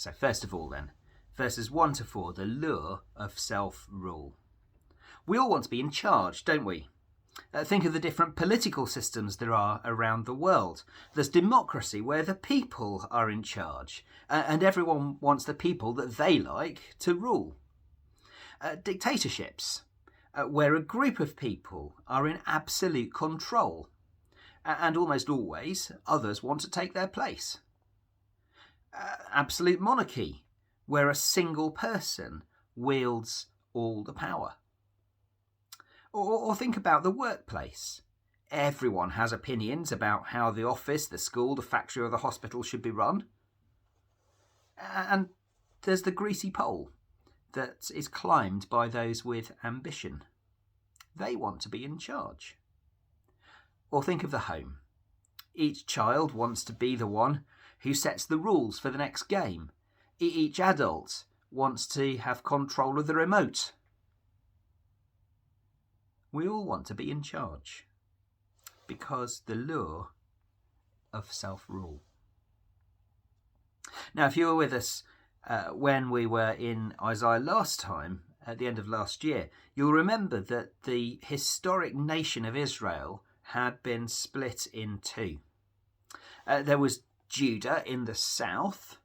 So first of all then, verses 1 to 4, the lure of self-rule. We all want to be in charge, don't we? Think of the different political systems there are around the world. There's democracy where the people are in charge, and everyone wants the people that they like to rule. Dictatorships, where a group of people are in absolute control, and almost always others want to take their place. Absolute monarchy, where a single person wields all the power. Or think about the workplace. Everyone has opinions about how the office, the school, the factory or the hospital should be run. And there's the greasy pole that is climbed by those with ambition. They want to be in charge. Or think of the home. Each child wants to be the one who sets the rules for the next game. Each adult wants to have control of the remote. We all want to be in charge because the lure of self-rule. Now, if you were with us when we were in Isaiah last time, at the end of last year, you'll remember that the historic nation of Israel had been split in two. There was Judah in the south,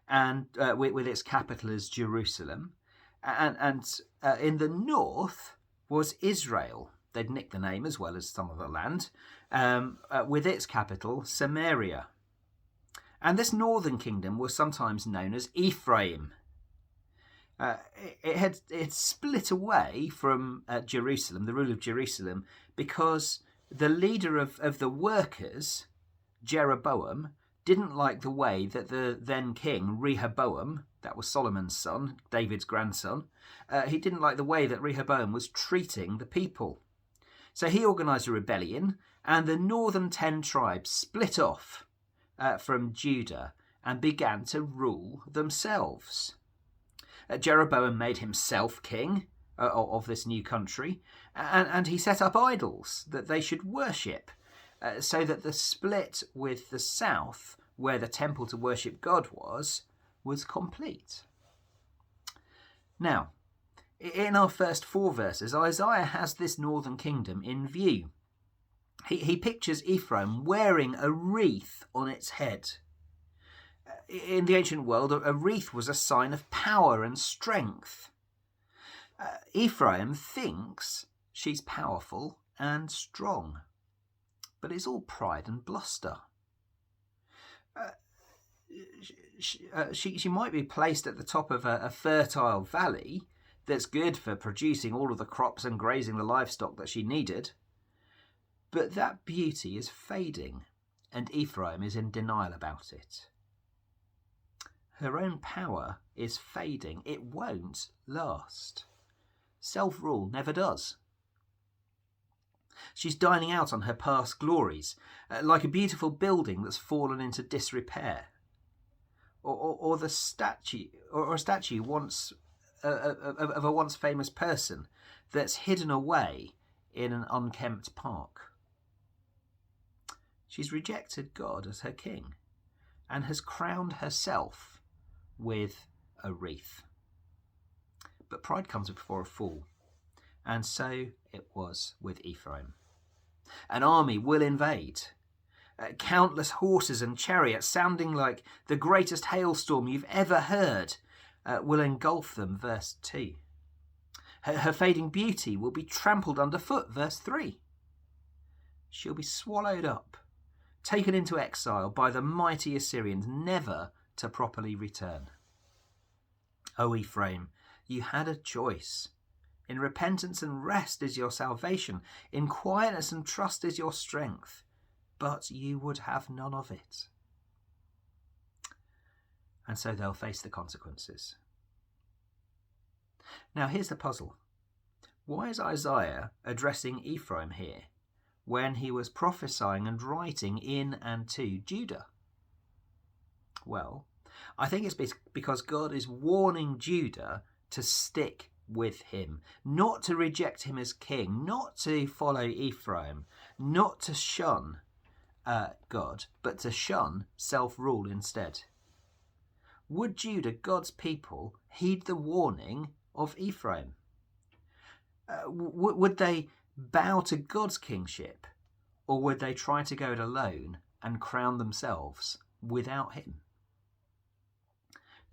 and with its capital as Jerusalem, and in the north was Israel. They'd nicked the name as well as some of the land, with its capital, Samaria. And this northern kingdom was sometimes known as Ephraim. It had split away from Jerusalem, the rule of Jerusalem, because the leader of the workers, Jeroboam, didn't like the way that the then king, Rehoboam, that was Solomon's son, David's grandson, he didn't like the way that Rehoboam was treating the people. So he organised a rebellion, and the northern 10 tribes split off from Judah and began to rule themselves. Jeroboam made himself king of this new country, and he set up idols that they should worship, so that the split with the south, where the temple to worship God was complete. Now, in our first 4 verses, Isaiah has this northern kingdom in view. He pictures Ephraim wearing a wreath on its head. In the ancient world, a wreath was a sign of power and strength. Ephraim thinks she's powerful and strong, but it's all pride and bluster. She might be placed at the top of a fertile valley that's good for producing all of the crops and grazing the livestock that she needed, but that beauty is fading, and Ephraim is in denial about it. Her own power is fading. It won't last. Self-rule never does. She's dining out on her past glories, like a beautiful building that's fallen into disrepair, or a statue once of a once famous person that's hidden away in an unkempt park. She's rejected God as her king and has crowned herself with a wreath. But pride comes before a fall, and so it was with Ephraim. An army will invade. Countless horses and chariots, sounding like the greatest hailstorm you've ever heard, will engulf them, verse 2. Her fading beauty will be trampled underfoot, verse 3. She'll be swallowed up, taken into exile by the mighty Assyrians, never to properly return. O Ephraim, you had a choice. In repentance and rest is your salvation. In quietness and trust is your strength. But you would have none of it. And so they'll face the consequences. Now here's the puzzle. Why is Isaiah addressing Ephraim here when he was prophesying and writing in and to Judah? Well, I think it's because God is warning Judah to stick with him, not to reject him as king, not to follow Ephraim, not to shun God, but to shun self-rule instead. Would Judah, God's people, heed the warning of Ephraim? Would they bow to God's kingship, or would they try to go it alone and crown themselves without him?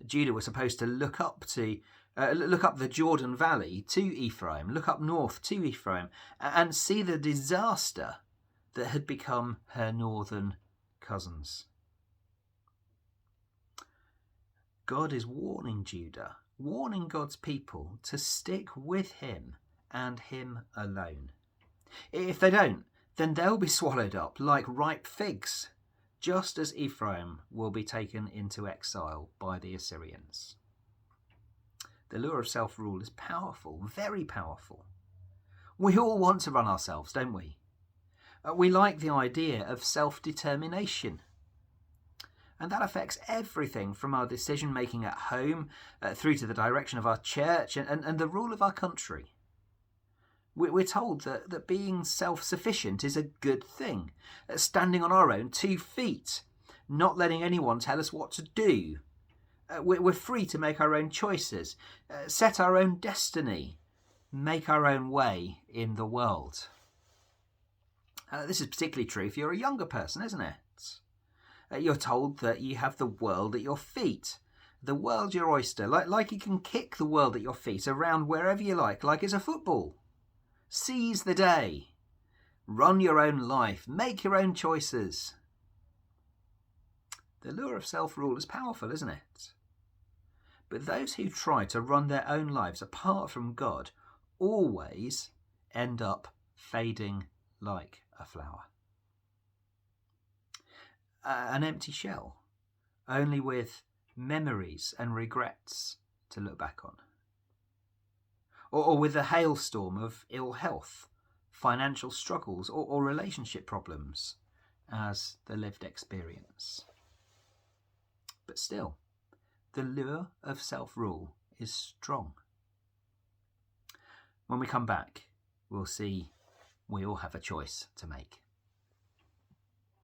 Judah was supposed to look up the Jordan Valley to Ephraim, look up north to Ephraim, and see the disaster that had become her northern cousins. God is warning Judah, warning God's people to stick with him and him alone. If they don't, then they'll be swallowed up like ripe figs, just as Ephraim will be taken into exile by the Assyrians. The lure of self-rule is powerful, very powerful. We all want to run ourselves, don't we? We like the idea of self-determination. And that affects everything from our decision-making at home through to the direction of our church and the rule of our country. We're told that being self-sufficient is a good thing, standing on our own 2 feet, not letting anyone tell us what to do. We're free to make our own choices, set our own destiny, make our own way in the world. This is particularly true if you're a younger person, isn't it? You're told that you have the world at your feet. The world's your oyster, like you can kick the world at your feet around wherever you like it's a football. Seize the day. Run your own life. Make your own choices. The lure of self-rule is powerful, isn't it? But those who try to run their own lives apart from God always end up fading like a flower. An empty shell, only with memories and regrets to look back on. Or with a hailstorm of ill health, financial struggles, or relationship problems as the lived experience. But still, the lure of self-rule is strong. When we come back, we'll see we all have a choice to make.